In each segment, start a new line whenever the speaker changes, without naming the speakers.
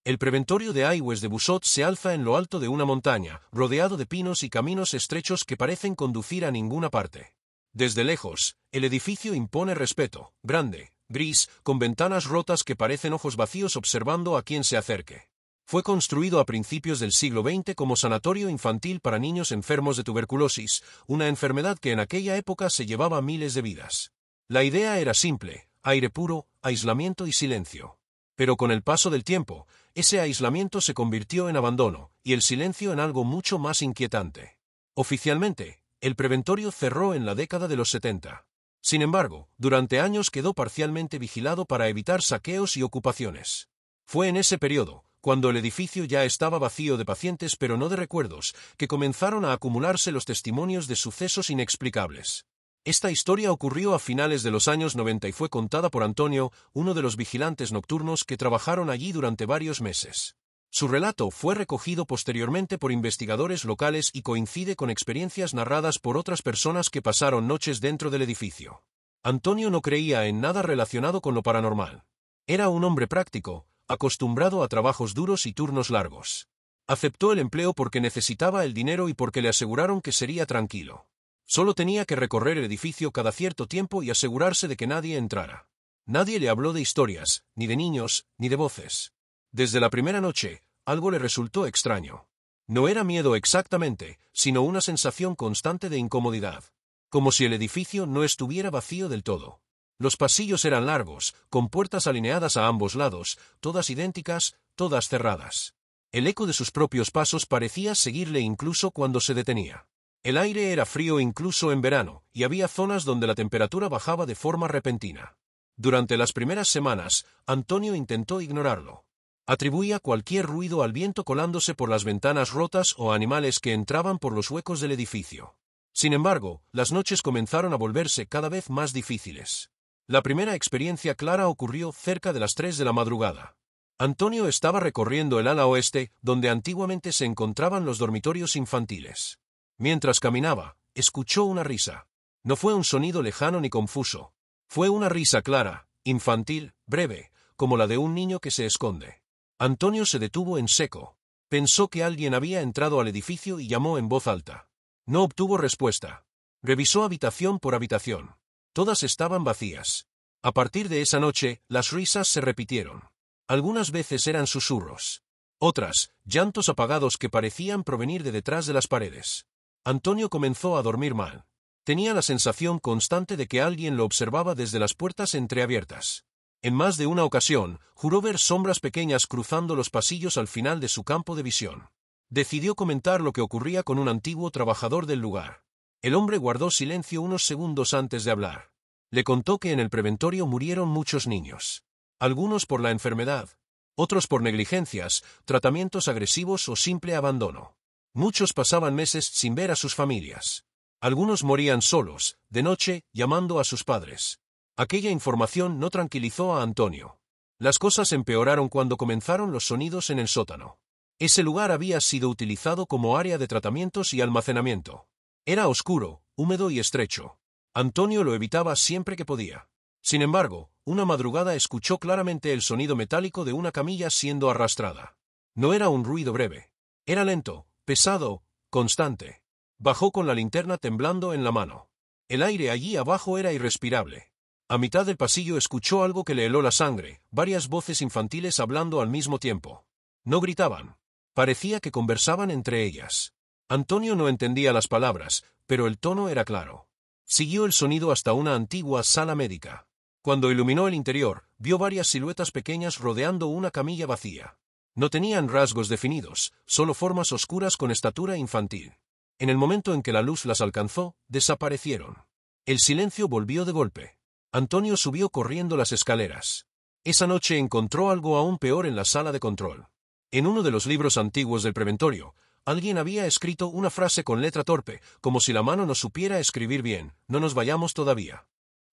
El preventorio de Aigües de Busot se alza en lo alto de una montaña, rodeado de pinos y caminos estrechos que parecen conducir a ninguna parte. Desde lejos, el edificio impone respeto, grande, gris, con ventanas rotas que parecen ojos vacíos observando a quien se acerque. Fue construido a principios del siglo XX como sanatorio infantil para niños enfermos de tuberculosis, una enfermedad que en aquella época se llevaba miles de vidas. La idea era simple: aire puro, aislamiento y silencio. Pero con el paso del tiempo, ese aislamiento se convirtió en abandono, y el silencio en algo mucho más inquietante. Oficialmente, el preventorio cerró en la década de los 70. Sin embargo, durante años quedó parcialmente vigilado para evitar saqueos y ocupaciones. Fue en ese periodo, cuando el edificio ya estaba vacío de pacientes pero no de recuerdos, que comenzaron a acumularse los testimonios de sucesos inexplicables. Esta historia ocurrió a finales de los años 90 y fue contada por Antonio, uno de los vigilantes nocturnos que trabajaron allí durante varios meses. Su relato fue recogido posteriormente por investigadores locales y coincide con experiencias narradas por otras personas que pasaron noches dentro del edificio. Antonio no creía en nada relacionado con lo paranormal. Era un hombre práctico, acostumbrado a trabajos duros y turnos largos. Aceptó el empleo porque necesitaba el dinero y porque le aseguraron que sería tranquilo. Solo tenía que recorrer el edificio cada cierto tiempo y asegurarse de que nadie entrara. Nadie le habló de historias, ni de niños, ni de voces. Desde la primera noche, algo le resultó extraño. No era miedo exactamente, sino una sensación constante de incomodidad. Como si el edificio no estuviera vacío del todo. Los pasillos eran largos, con puertas alineadas a ambos lados, todas idénticas, todas cerradas. El eco de sus propios pasos parecía seguirle incluso cuando se detenía. El aire era frío incluso en verano, y había zonas donde la temperatura bajaba de forma repentina. Durante las primeras semanas, Antonio intentó ignorarlo. Atribuía cualquier ruido al viento colándose por las ventanas rotas o a animales que entraban por los huecos del edificio. Sin embargo, las noches comenzaron a volverse cada vez más difíciles. La primera experiencia clara ocurrió cerca de las 3 de la madrugada. Antonio estaba recorriendo el ala oeste, donde antiguamente se encontraban los dormitorios infantiles. Mientras caminaba, escuchó una risa. No fue un sonido lejano ni confuso. Fue una risa clara, infantil, breve, como la de un niño que se esconde. Antonio se detuvo en seco. Pensó que alguien había entrado al edificio y llamó en voz alta. No obtuvo respuesta. Revisó habitación por habitación. Todas estaban vacías. A partir de esa noche, las risas se repitieron. Algunas veces eran susurros. Otras, llantos apagados que parecían provenir de detrás de las paredes. Antonio comenzó a dormir mal. Tenía la sensación constante de que alguien lo observaba desde las puertas entreabiertas. En más de una ocasión, juró ver sombras pequeñas cruzando los pasillos al final de su campo de visión. Decidió comentar lo que ocurría con un antiguo trabajador del lugar. El hombre guardó silencio unos segundos antes de hablar. Le contó que en el preventorio murieron muchos niños. Algunos por la enfermedad, otros por negligencias, tratamientos agresivos o simple abandono. Muchos pasaban meses sin ver a sus familias. Algunos morían solos, de noche, llamando a sus padres. Aquella información no tranquilizó a Antonio. Las cosas empeoraron cuando comenzaron los sonidos en el sótano. Ese lugar había sido utilizado como área de tratamientos y almacenamiento. Era oscuro, húmedo y estrecho. Antonio lo evitaba siempre que podía. Sin embargo, una madrugada escuchó claramente el sonido metálico de una camilla siendo arrastrada. No era un ruido breve. Era lento, pesado, constante. Bajó con la linterna temblando en la mano. El aire allí abajo era irrespirable. A mitad del pasillo escuchó algo que le heló la sangre, varias voces infantiles hablando al mismo tiempo. No gritaban. Parecía que conversaban entre ellas. Antonio no entendía las palabras, pero el tono era claro. Siguió el sonido hasta una antigua sala médica. Cuando iluminó el interior, vio varias siluetas pequeñas rodeando una camilla vacía. No tenían rasgos definidos, solo formas oscuras con estatura infantil. En el momento en que la luz las alcanzó, desaparecieron. El silencio volvió de golpe. Antonio subió corriendo las escaleras. Esa noche encontró algo aún peor en la sala de control. En uno de los libros antiguos del preventorio, alguien había escrito una frase con letra torpe, como si la mano no supiera escribir bien: no nos vayamos todavía.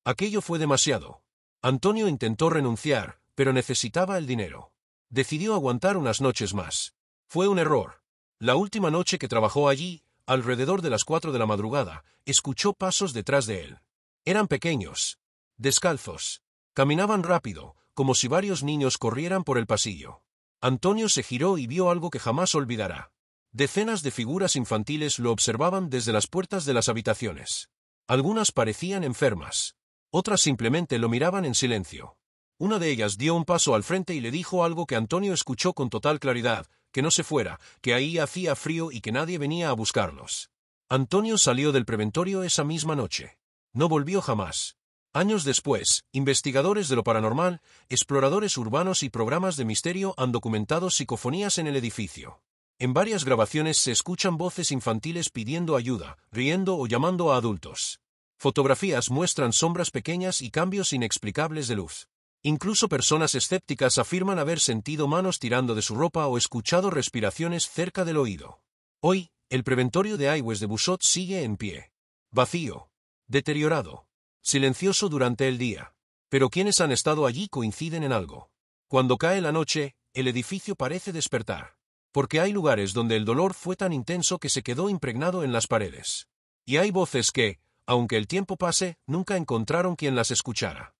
Aquello fue demasiado. Antonio intentó renunciar, pero necesitaba el dinero. Decidió aguantar unas noches más. Fue un error. La última noche que trabajó allí, alrededor de las 4 de la madrugada, escuchó pasos detrás de él. Eran pequeños, descalzos. Caminaban rápido, como si varios niños corrieran por el pasillo. Antonio se giró y vio algo que jamás olvidará. Decenas de figuras infantiles lo observaban desde las puertas de las habitaciones. Algunas parecían enfermas. Otras simplemente lo miraban en silencio. Una de ellas dio un paso al frente y le dijo algo que Antonio escuchó con total claridad, que no se fuera, que ahí hacía frío y que nadie venía a buscarlos. Antonio salió del preventorio esa misma noche. No volvió jamás. Años después, investigadores de lo paranormal, exploradores urbanos y programas de misterio han documentado psicofonías en el edificio. En varias grabaciones se escuchan voces infantiles pidiendo ayuda, riendo o llamando a adultos. Fotografías muestran sombras pequeñas y cambios inexplicables de luz. Incluso personas escépticas afirman haber sentido manos tirando de su ropa o escuchado respiraciones cerca del oído. Hoy, el preventorio de Aigües de Busot sigue en pie. Vacío. Deteriorado. Silencioso durante el día. Pero quienes han estado allí coinciden en algo. Cuando cae la noche, el edificio parece despertar. Porque hay lugares donde el dolor fue tan intenso que se quedó impregnado en las paredes. Y hay voces que, aunque el tiempo pase, nunca encontraron quien las escuchara.